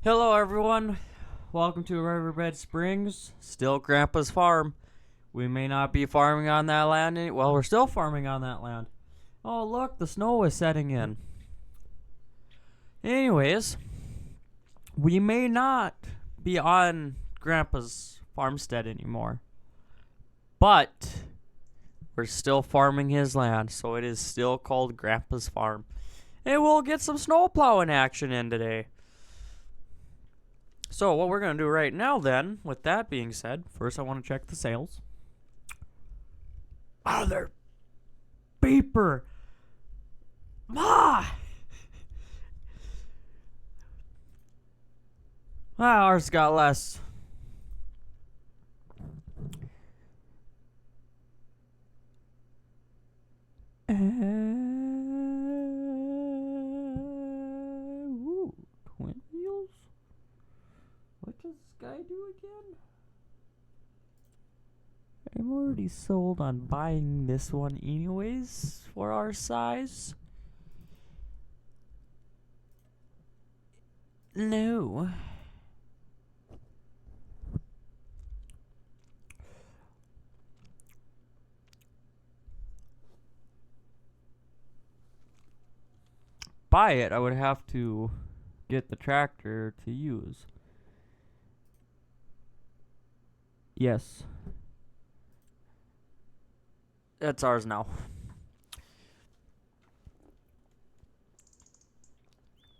Hello, everyone. Welcome to Riverbend Springs. Still Grandpa's farm. We may not be farming on that land. Well, we're still farming on that land. Oh, look, the snow is setting in. Anyways, we may not be on Grandpa's farmstead anymore. But we're still farming his land, so it is still called Grandpa's farm. And we'll get some snow plowing action in today. So what we're going to do right now then, with that being said, first I want to check the sales. Oh, they're beeper. Ours got less. Ooh, twin wheels? What does this guy do again? I'm already sold on buying this one anyways for our size. No. Buy it, I would have to get the tractor to use. Yes. That's ours now.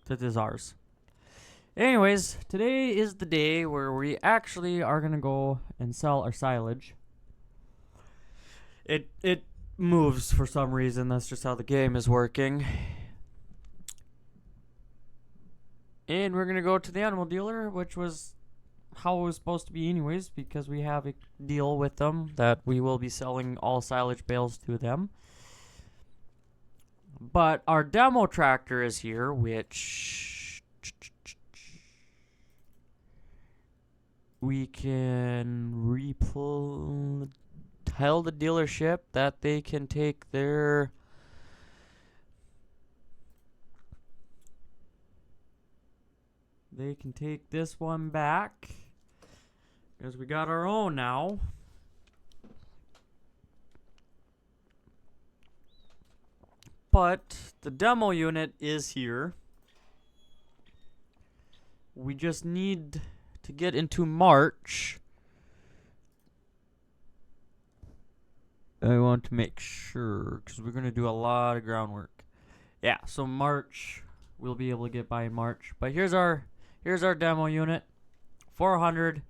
That is ours. Anyways, today is the day where we actually are going to go and sell our silage. It moves for some reason. That's just how the game is working. And we're going to go to the animal dealer, which was how it was supposed to be anyways, because we have a deal with them that we will be selling all silage bales to them. But our demo tractor is here, which we can tell the dealership that they can take their this one back, because we got our own now. But the demo unit is here. We just need to get into March. I want to make sure, because we're going to do a lot of groundwork. Yeah, so March, we'll be able to get by in March. But here's our demo unit. 400.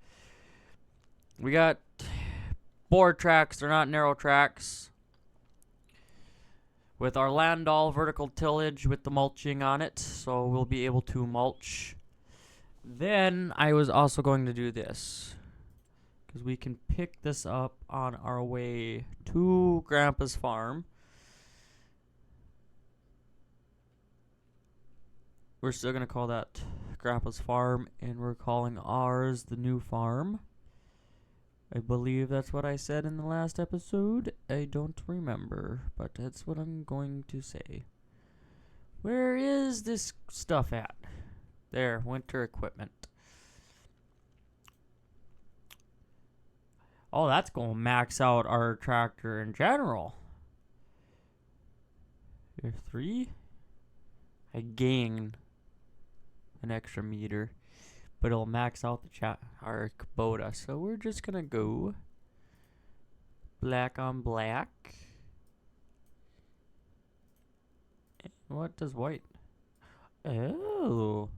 We got board tracks. They're not narrow tracks. With our Landall vertical tillage with the mulching on it. So we'll be able to mulch. Then I was also going to do this, because we can pick this up on our way to Grandpa's farm. We're still going to call that Grandpa's farm, and we're calling ours the new farm. I believe that's what I said in the last episode. I don't remember, but that's what I'm going to say. Where is this stuff at? There, winter equipment. Oh, that's going to max out our tractor in general. Here, 3. I gain an extra meter, but it'll max out our Kubota. So we're just going to go black on black. What does white? Oh.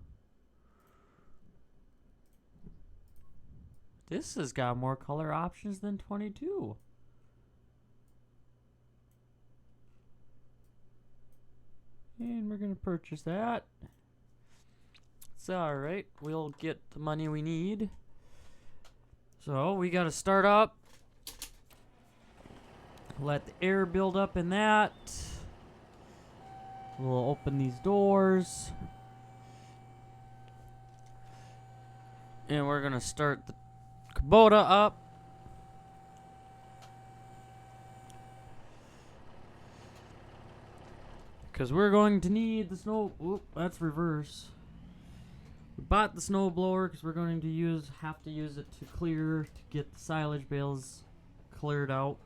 This has got more color options than 22. And we're going to purchase that. It's alright. We'll get the money we need. So we got to start up. Let the air build up in that. We'll open these doors. And we're going to start the Kubota up. Because we're going to need the snow. Oop, that's reverse. We bought the snow blower because we're going to have to use it to get the silage bales cleared out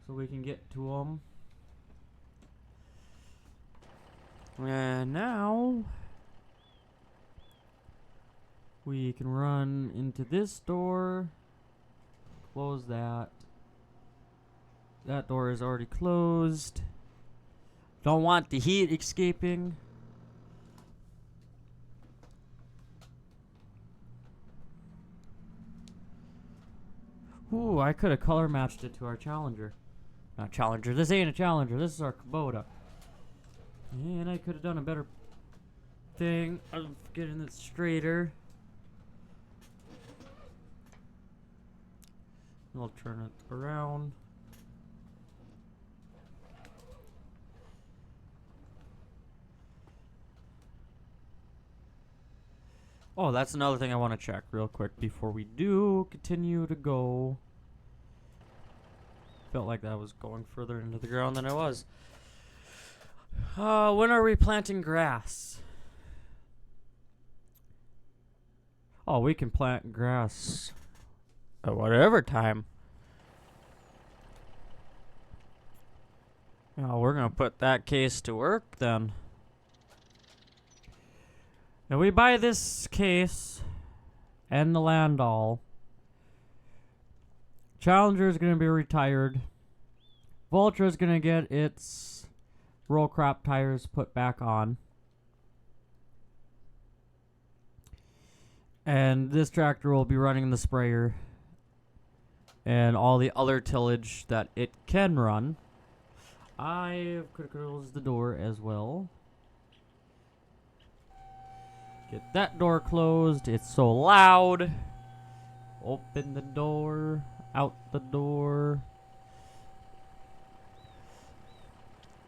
so we can get to them. And now we can run into this door, close that. That door is already closed. Don't want the heat escaping. Ooh, I could have color matched it to our Challenger. Not Challenger. This ain't a Challenger. This is our Kubota. And I could have done a better thing of getting it straighter. I'll turn it around. Oh, that's another thing I want to check real quick before we do continue to go. Felt like that was going further into the ground than I was. When are we planting grass? Oh, we can plant grass at whatever time. Oh, we're gonna put that case to work then. Now we buy this case and the Landau. Challenger is gonna be retired. Vulture is gonna get its roll crop tires put back on. And this tractor will be running the sprayer and all the other tillage that it can run. I could close the door as well. Get that door closed. It's so loud. Open the door. Out the door.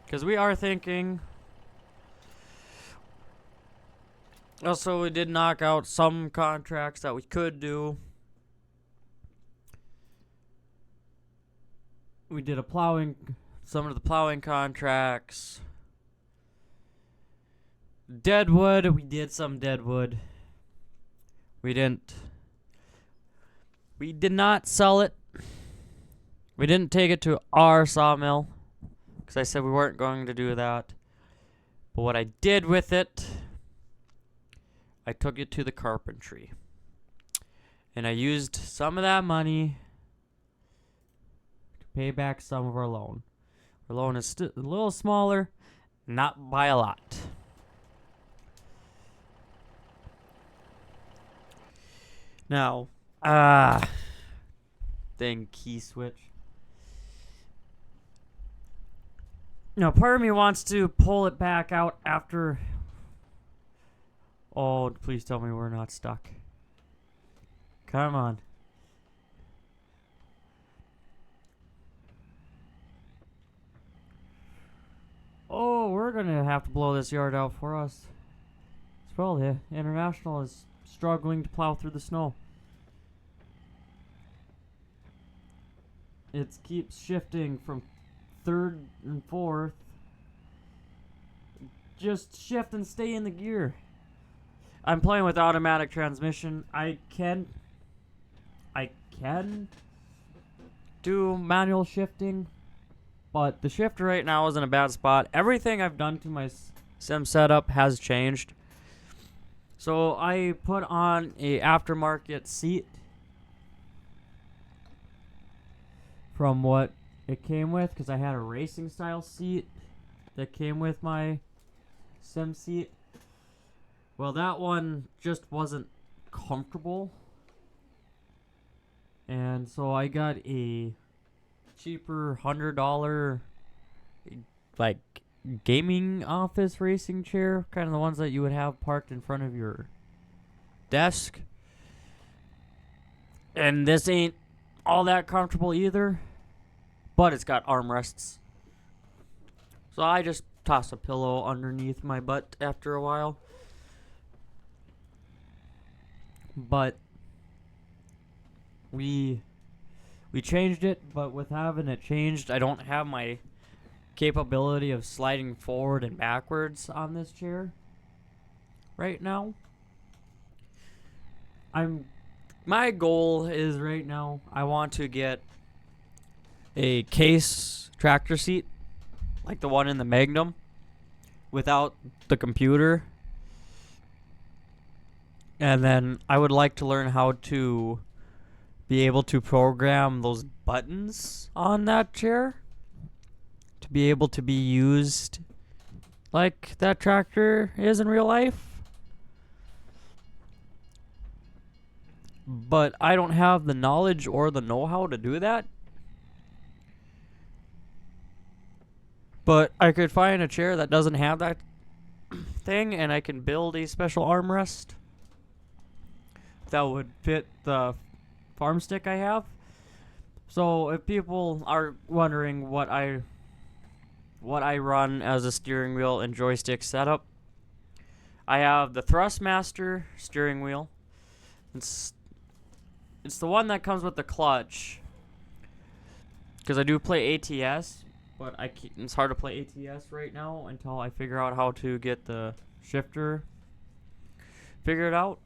Because we are thinking. Also, we did knock out some contracts that we could do. We did some of the plowing contracts. Deadwood, we did some deadwood. We did not sell it. We didn't take it to our sawmill because I said we weren't going to do that. But what I did with it, I took it to the carpentry. And I used some of that money to pay back some of our loan. Our loan is still a little smaller, not by a lot. Now, dang key switch. Now, part of me wants to pull it back out after. Oh, please tell me we're not stuck. Come on. Oh, we're gonna have to blow this yard out for us. Well, the International is struggling to plow through the snow. It keeps shifting from third and fourth. Just shift and stay in the gear. I'm playing with automatic transmission. I can do manual shifting, but the shifter right now is in a bad spot. Everything I've done to my sim setup has changed. So I put on a aftermarket seat from what it came with, because I had a racing style seat that came with my sim seat. Well, that one just wasn't comfortable, and so I got a cheaper $100 like gaming office racing chair, kind of the ones that you would have parked in front of your desk. And this ain't all that comfortable either, but it's got armrests. So I just toss a pillow underneath my butt after a while. But we changed it, but with having it changed, I don't have my capability of sliding forward and backwards on this chair right now. My goal is right now I want to get a case tractor seat like the one in the Magnum without the computer. And then I would like to learn how to be able to program those buttons on that chair to be able to be used like that tractor is in real life. But I don't have the knowledge or the know-how to do that. But I could find a chair that doesn't have that thing, and I can build a special armrest that would fit the farm stick I have. So if people are wondering what I run as a steering wheel and joystick setup, I have the Thrustmaster steering wheel. It's the one that comes with the clutch, because I do play ATS, but it's hard to play ATS right now until I figure out how to get the shifter figured out.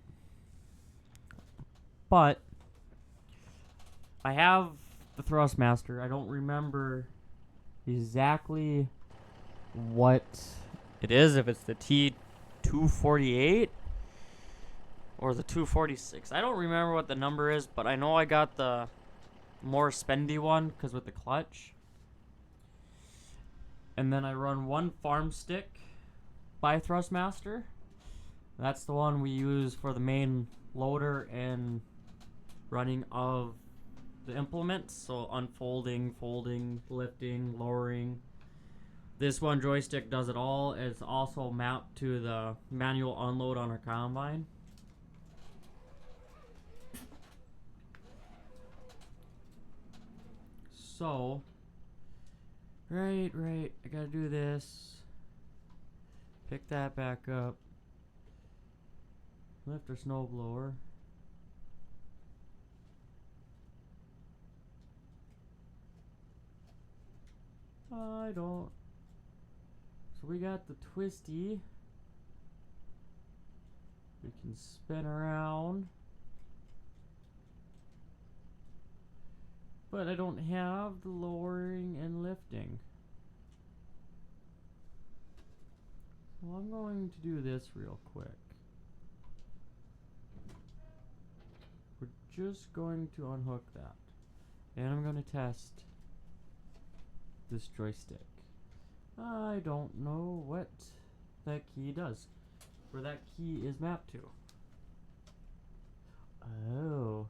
But I have the Thrustmaster. I don't remember exactly what it is, if it's the T248 or the 246. I don't remember what the number is, but I know I got the more spendy one because with the clutch. And then I run one farm stick by Thrustmaster. That's the one we use for the main loader and running of the implements. So unfolding, folding, lifting, lowering. This one joystick does it all. It's also mapped to the manual unload on our combine. So, right, I gotta do this. Pick that back up. Lift our snowblower. I don't. So we got the twisty. We can spin around. But I don't have the lowering and lifting. So I'm going to do this real quick. We're just going to unhook that. And I'm going to test this joystick. I don't know what that key does. Where that key is mapped to. Oh.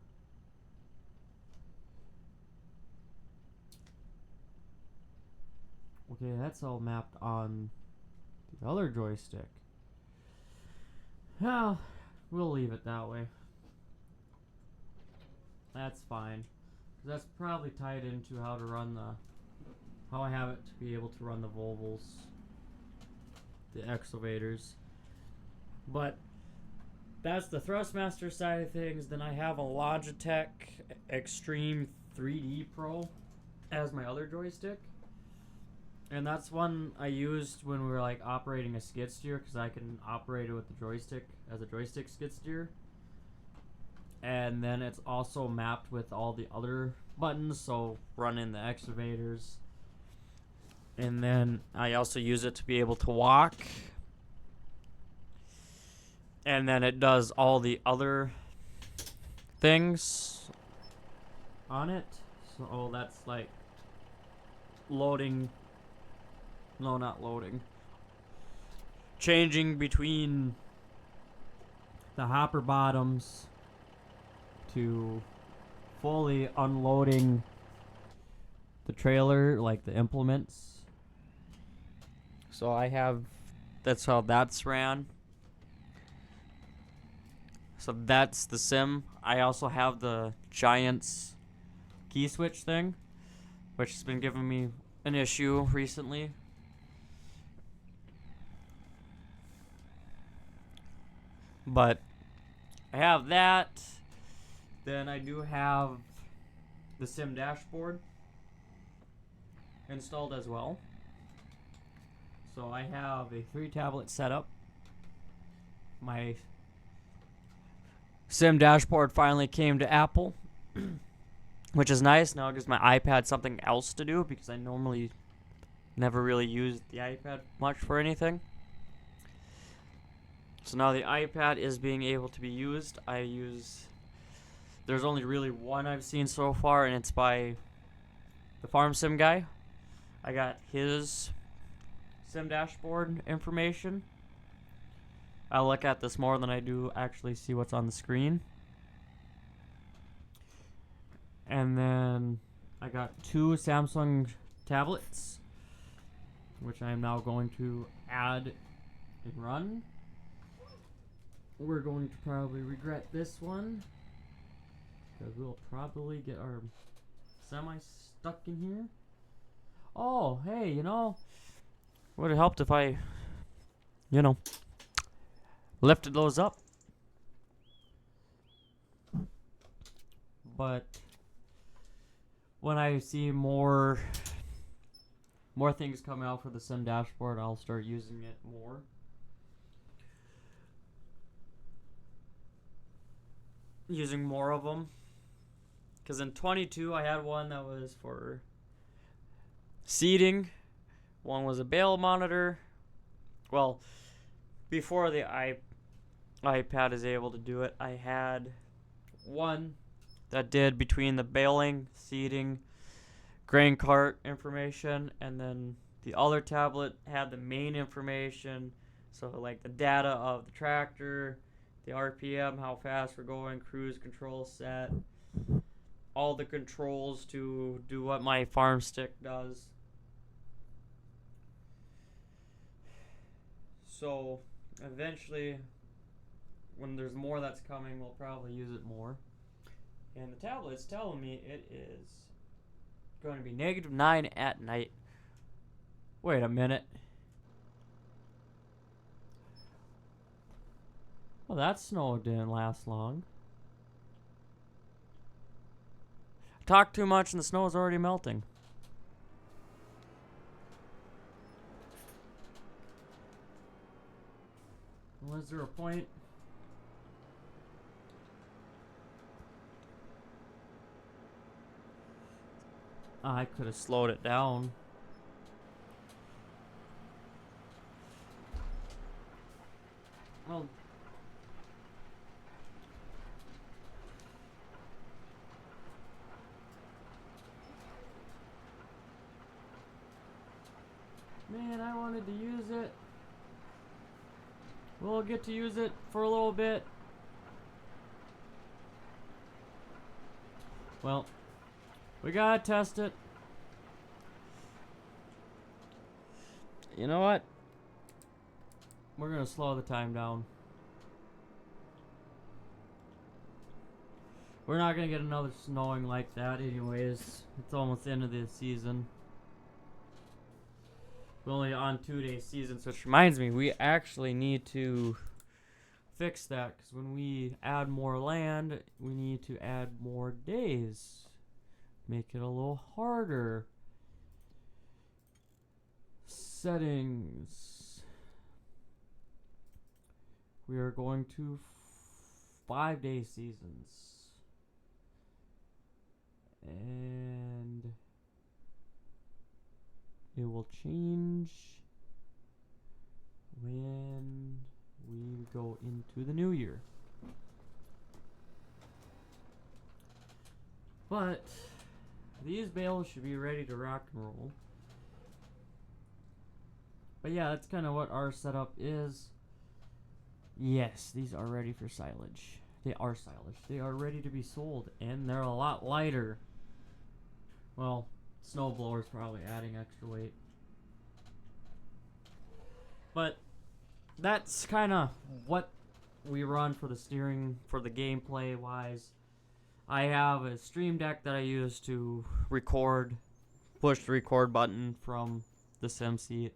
Okay, that's all mapped on the other joystick. Well, we'll leave it that way. That's fine. That's probably tied into how to run how I have it to be able to run the Volvos, the excavators. But that's the Thrustmaster side of things. Then I have a Logitech Extreme 3D Pro as my other joystick. And that's one I used when we were like operating a skid steer, because I can operate it with the joystick as a joystick skid steer. And then it's also mapped with all the other buttons, so running the excavators. And then I also use it to be able to walk. And then it does all the other things on it. So that's like loading. No, not loading. Changing between the hopper bottoms to fully unloading the trailer, like the implements. So that's how that's ran. So that's the sim. I also have the Giants key switch thing, which has been giving me an issue recently. But I have that. Then I do have the sim dashboard installed as well. So I have a 3 tablet setup. My Sim dashboard finally came to Apple, which is nice. Now it gives my iPad something else to do because I normally never really used the iPad much for anything. So now the iPad is being able to be used. There's only really one I've seen so far, and it's by the Farm Sim guy. I got his sim dashboard information. I look at this more than I do actually see what's on the screen. And then I got 2 Samsung tablets, which I am now going to add and run. We're going to probably regret this one, because we'll probably get our semi stuck in here. Oh, hey, would have helped if I, lifted those up. But when I see more things coming out for the sim dashboard, I'll start using it more. Using more of them. Because in 22, I had one that was for seating. One was a bale monitor. Well, before the iPad is able to do it, I had one that did between the baling, seating, grain cart information, and then the other tablet had the main information, so like the data of the tractor, the RPM, how fast we're going, cruise control set, all the controls to do what my farm stick does. So eventually, when there's more that's coming, we'll probably use it more. And the tablet's telling me it is going to be -9 at night. Wait a minute. Well, that snow didn't last long. I talked too much and the snow is already melting. Was there a point? I could have slowed it down. Well, man, I wanted to use it. We'll get to use it for a little bit. Well, we gotta test it. You know what? We're gonna slow the time down. We're not gonna get another snowing like that anyways. It's almost the end of the season. We're only on 2-day season, so which reminds me, we actually need to fix that, because when we add more land, we need to add more days. Make it a little harder. Settings. We are going to 5-day seasons. And it will change when we go into the new year. But these bales should be ready to rock and roll. But yeah, that's kind of what our setup is. Yes, these are ready for silage. They are silage. They are ready to be sold, and they're a lot lighter. Well, snowblower's probably adding extra weight. But that's kind of what we run for the steering, for the gameplay wise. I have a stream deck that I use to record, push the record button from the sim seat.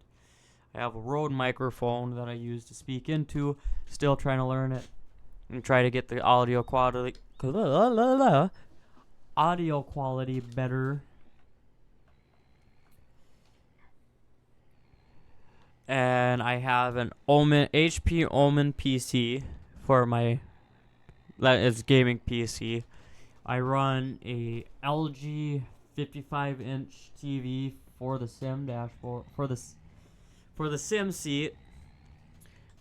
I have a Rode microphone that I use to speak into, still trying to learn it and try to get the audio quality better. And I have an HP Omen PC for my that is gaming PC. I run a LG 55-inch TV for the sim dashboard for the sim seat.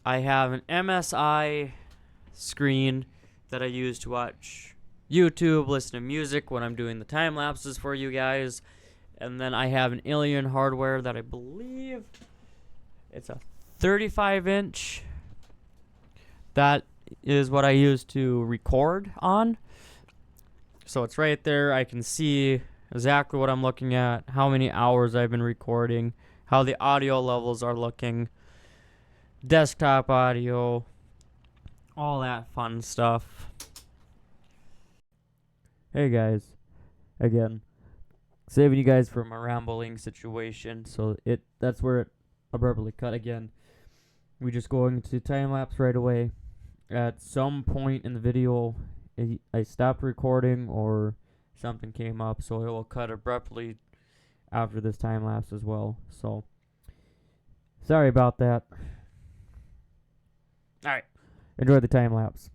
I have an MSI screen that I use to watch YouTube, listen to music when I'm doing the time lapses for you guys. And then I have an Alien hardware that I believe it's a 35-inch. That is what I use to record on. So it's right there. I can see exactly what I'm looking at, how many hours I've been recording, how the audio levels are looking, desktop audio, all that fun stuff. Hey guys, again, saving you guys from a rambling situation, so that's where it abruptly cut again. We just going to time lapse right away. At some point in the video, I stopped recording or something came up, so it will cut abruptly after this time lapse as well. So sorry about that. All right, enjoy the time lapse.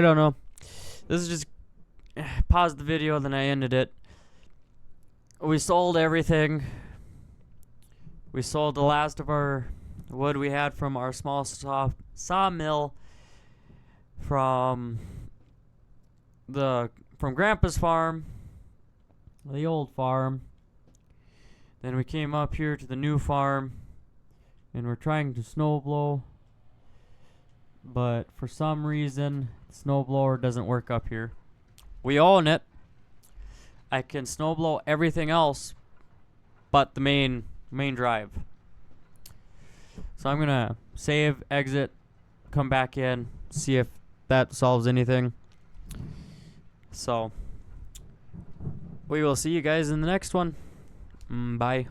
I don't know. This is just paused the video, then I ended it. We sold everything. We sold the last of our wood we had from our small sawmill from Grandpa's farm, the old farm. Then we came up here to the new farm, and we're trying to snowblow, but for some reason the snowblower doesn't work up here. We own it. I can snowblow everything else but the main drive. So I'm gonna save, exit, come back in, see if that solves anything. So we will see you guys in the next one. Bye.